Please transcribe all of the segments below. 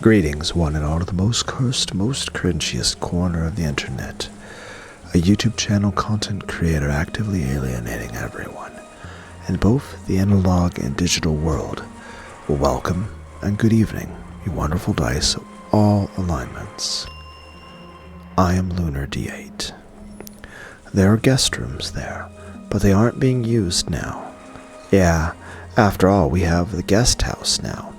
Greetings, one and all, to the most cursed, most cringiest corner of the internet. A YouTube channel content creator actively alienating everyone in both the analog and digital world. Welcome and good evening, you wonderful dice of all alignments. I am Lunar D8. There are guest rooms there, but they aren't being used now. Yeah, after all, we have the guest house now.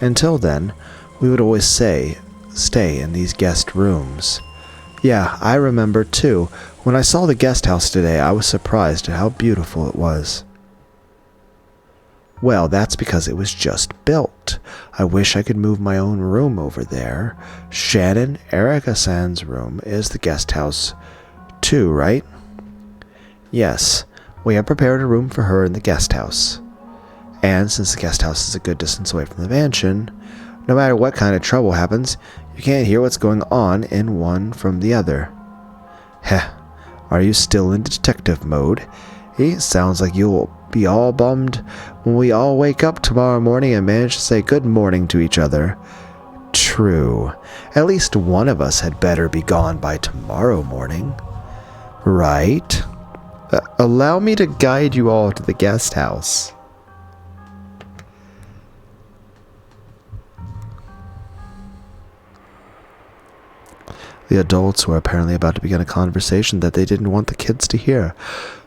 Until then, we would always say, stay in these guest rooms. Yeah, I remember too. When I saw the guest house today, I was surprised at how beautiful it was. Well, that's because it was just built. I wish I could move my own room over there. Shannon, Erica-san's room is the guest house too, right? Yes, we have prepared a room for her in the guest house. And since the guest house is a good distance away from the mansion, no matter what kind of trouble happens, you can't hear what's going on in one from the other. Heh, are you still in detective mode? It sounds like you'll be all bummed when we all wake up tomorrow morning and manage to say good morning to each other. True. At least one of us had better be gone by tomorrow morning. Right? Allow me to guide you all to the guest house. The adults were apparently about to begin a conversation that they didn't want the kids to hear.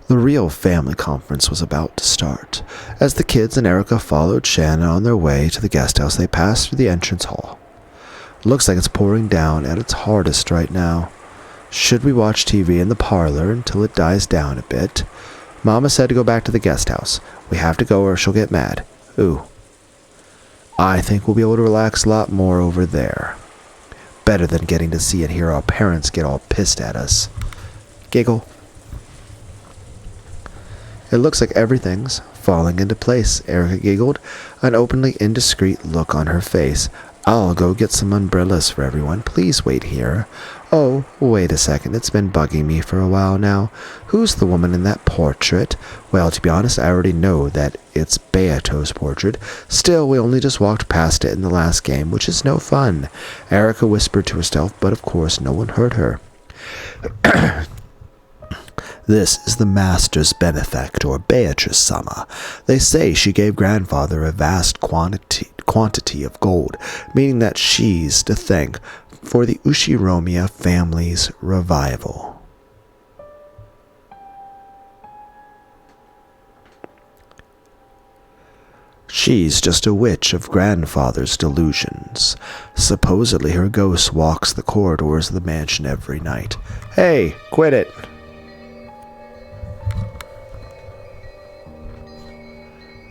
The real family conference was about to start. As the kids and Erica followed Shannon on their way to the guest house, they passed through the entrance hall. Looks like it's pouring down at its hardest right now. Should we watch TV in the parlor until it dies down a bit? Mama said to go back to the guest house. We have to go or she'll get mad. Ooh. I think we'll be able to relax a lot more over there. Better than getting to see and hear our parents get all pissed at us. Giggle. It looks like everything's falling into place, Erica giggled, an openly indiscreet look on her face. I'll go get some umbrellas for everyone. Please wait here. Oh, wait a second. It's been bugging me for a while now. Who's the woman in that portrait? Well, to be honest, I already know that it's Beato's portrait. Still, we only just walked past it in the last game, which is no fun. Erica whispered to herself, but of course no one heard her. This is the master's benefactor, Beatrice-sama. They say she gave grandfather a vast quantity of gold, meaning that she's to thank for the Ushiromiya family's revival. She's just a witch of grandfather's delusions. Supposedly her ghost walks the corridors of the mansion every night. Hey, quit it!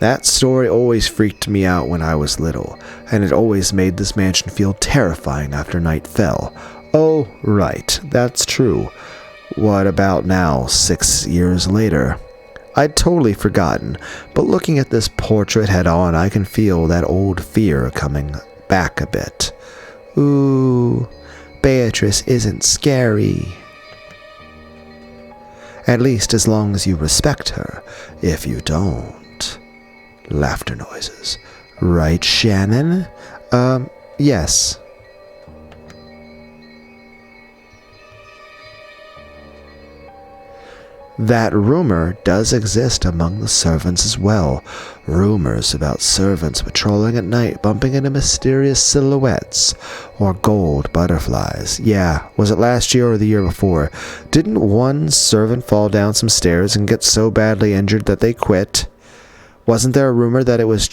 That story always freaked me out when I was little, and it always made this mansion feel terrifying after night fell. Oh, right, that's true. What about now, 6 years later? I'd totally forgotten, but looking at this portrait head on, I can feel that old fear coming back a bit. Ooh, Beatrice isn't scary. At least as long as you respect her. If you don't... Laughter noises. Right, Shannon? Yes. That rumor does exist among the servants as well. Rumors about servants patrolling at night, bumping into mysterious silhouettes or gold butterflies. Yeah, was it last year or the year before? Didn't one servant fall down some stairs and get so badly injured that they quit? Wasn't there a rumor that it was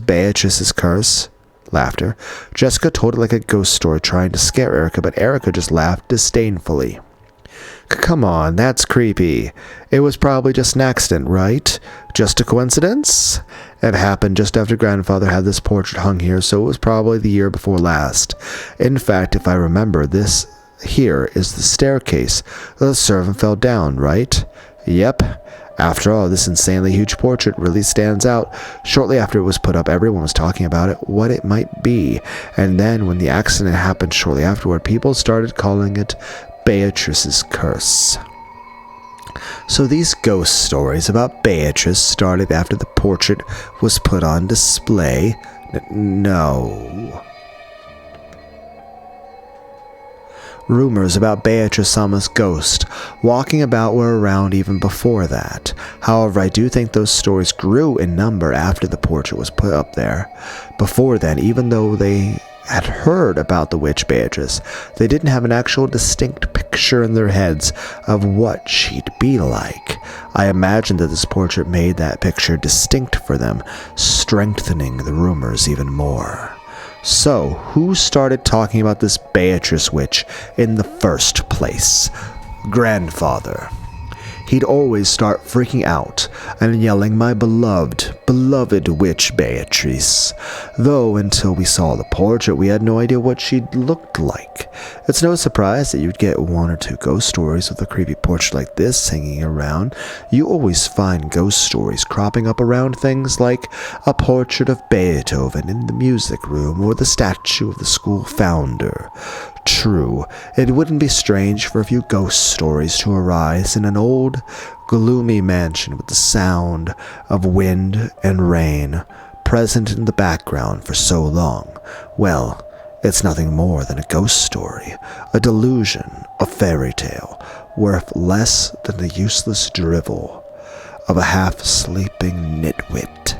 Beatrice's curse? Laughter. Jessica told it like a ghost story, trying to scare Erica, but Erica just laughed disdainfully. Come on, that's creepy. It was probably just an accident, right? Just a coincidence? It happened just after grandfather had this portrait hung here, so it was probably the year before last. In fact, if I remember, this here is the staircase. The servant fell down, right? Yep. After all, this insanely huge portrait really stands out. Shortly after it was put up, everyone was talking about it, what it might be. And then, when the accident happened shortly afterward, people started calling it Beatrice's curse. So these ghost stories about Beatrice started after the portrait was put on display? No. Rumors about Beatrice Sama's ghost walking about were around even before that. However, I do think those stories grew in number after the portrait was put up there. Before then, even though they had heard about the witch Beatrice, they didn't have an actual distinct picture in their heads of what she'd be like. I imagine that this portrait made that picture distinct for them, strengthening the rumors even more. So, who started talking about this Beatrice witch in the first place? Grandfather. He'd always start freaking out and yelling, "My beloved, beloved witch Beatrice." Though until we saw the portrait, we had no idea what she'd looked like. It's no surprise that you'd get one or two ghost stories with a creepy portrait like this hanging around. You always find ghost stories cropping up around things like a portrait of Beethoven in the music room or the statue of the school founder. True, it wouldn't be strange for a few ghost stories to arise in an old, gloomy mansion with the sound of wind and rain present in the background for so long. Well, it's nothing more than a ghost story, a delusion, a fairy tale, worth less than the useless drivel of a half-sleeping nitwit.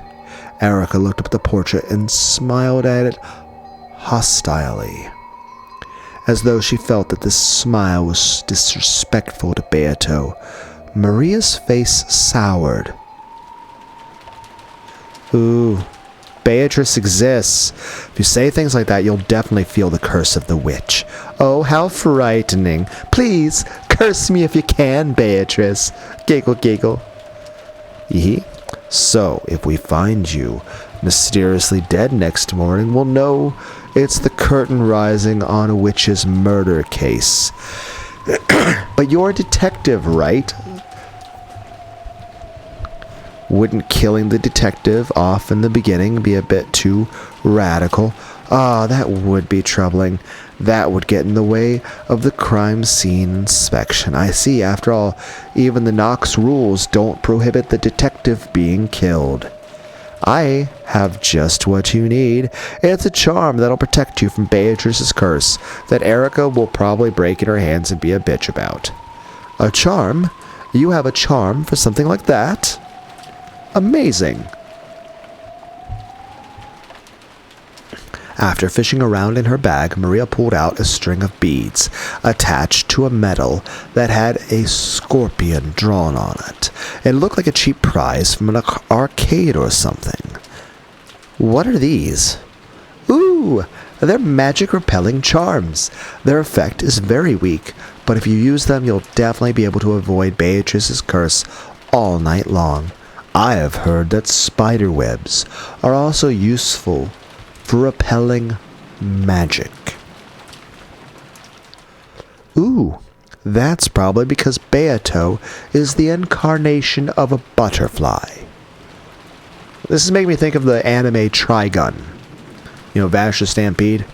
Erica looked up at the portrait and smiled at it hostilely, as though she felt that this smile was disrespectful to Beato. Maria's face soured. Ooh, Beatrice exists. If you say things like that, you'll definitely feel the curse of the witch. Oh, how frightening. Please, curse me if you can, Beatrice. Giggle, giggle. Yee. So, if we find you mysteriously dead next morning, we'll know it's the curtain rising on a witch's murder case. But you're a detective, right? Wouldn't killing the detective off in the beginning be a bit too radical? Ah, that would be troubling. That would get in the way of the crime scene inspection. I see, after all, even the Knox rules don't prohibit the detective being killed. I have just what you need. It's a charm that'll protect you from Beatrice's curse that Erica will probably break in her hands and be a bitch about. A charm? You have a charm for something like that? Amazing. After fishing around in her bag, Maria pulled out a string of beads attached to a medal that had a scorpion drawn on it. It looked like a cheap prize from an arcade or something. What are these? Ooh, they're magic-repelling charms. Their effect is very weak, but if you use them, you'll definitely be able to avoid Beatrice's curse all night long. I have heard that spider webs are also useful for repelling magic. Ooh, that's probably because Beato is the incarnation of a butterfly. This is making me think of the anime Trigun. You know, Vash the Stampede.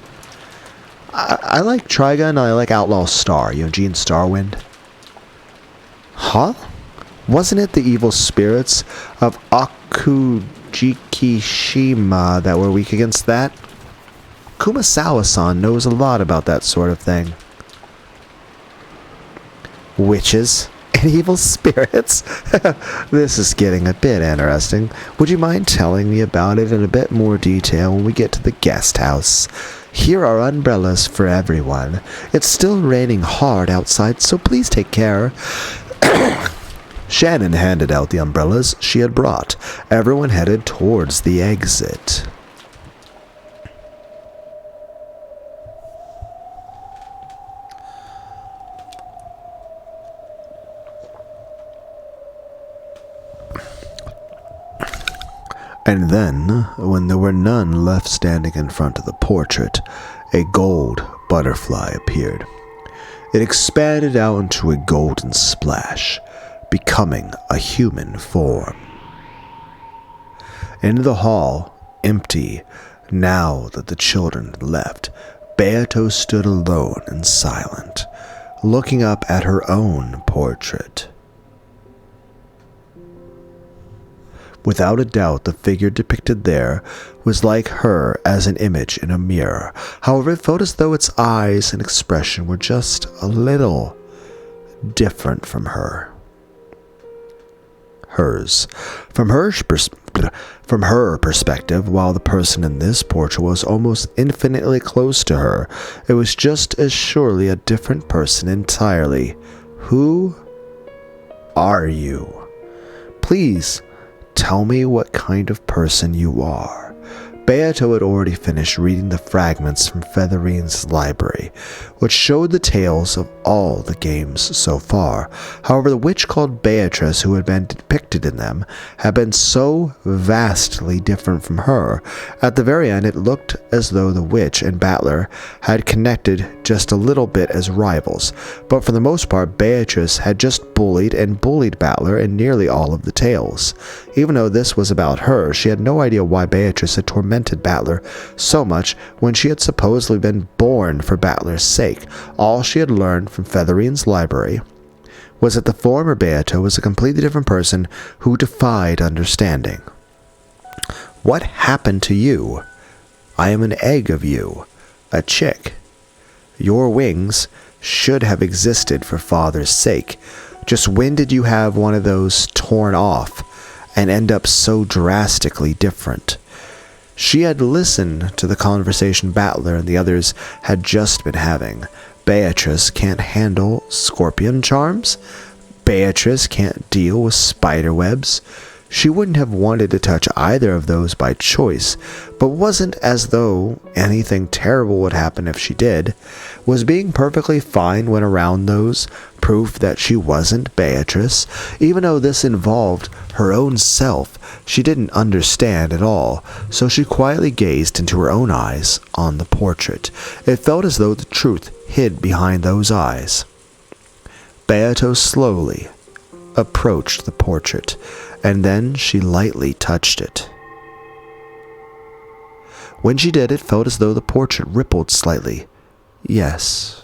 I like Trigun, I like Outlaw Star, you know, Gene Starwind. Huh? Wasn't it the evil spirits of Akujikishima that were weak against that? Kumasawa-san knows a lot about that sort of thing. Witches and evil spirits? This is getting a bit interesting. Would you mind telling me about it in a bit more detail when we get to the guest house? Here are umbrellas for everyone. It's still raining hard outside, so please take care. Shannon handed out the umbrellas she had brought. Everyone headed towards the exit. And then, when there were none left standing in front of the portrait, a gold butterfly appeared. It expanded out into a golden splash, becoming a human form. In the hall, empty, now that the children had left, Beato stood alone and silent, looking up at her own portrait. Without a doubt, the figure depicted there was like her as an image in a mirror. However, it felt as though its eyes and expression were just a little different from her. Hers. From her perspective, while the person in this portrait was almost infinitely close to her, it was just as surely a different person entirely. Who are you? Please tell me what kind of person you are. Beato had already finished reading the fragments from Featherine's library, which showed the tales of all the games so far. However, the witch called Beatrice, who had been depicted in them, had been so vastly different from her. At the very end, it looked as though the witch and Battler had connected just a little bit as rivals, but for the most part, Beatrice had just bullied Battler in nearly all of the tales. Even though this was about her, she had no idea why Beatrice had tormented Battler so much when she had supposedly been born for Battler's sake. All she had learned from Featherine's library was that the former Beato was a completely different person who defied understanding. What happened to you? I am an egg of you, a chick. Your wings should have existed for father's sake. Just when did you have one of those torn off and end up so drastically different? She had listened to the conversation Battler and the others had just been having. Beatrice can't handle scorpion charms. Beatrice can't deal with spider webs. She wouldn't have wanted to touch either of those by choice, but wasn't as though anything terrible would happen if she did. Was being perfectly fine when around those proof that she wasn't Beatrice? Even though this involved her own self, she didn't understand at all, so she quietly gazed into her own eyes on the portrait. It felt as though the truth hid behind those eyes. Beato slowly approached the portrait, and then she lightly touched it. When she did, it felt as though the portrait rippled slightly. Yes,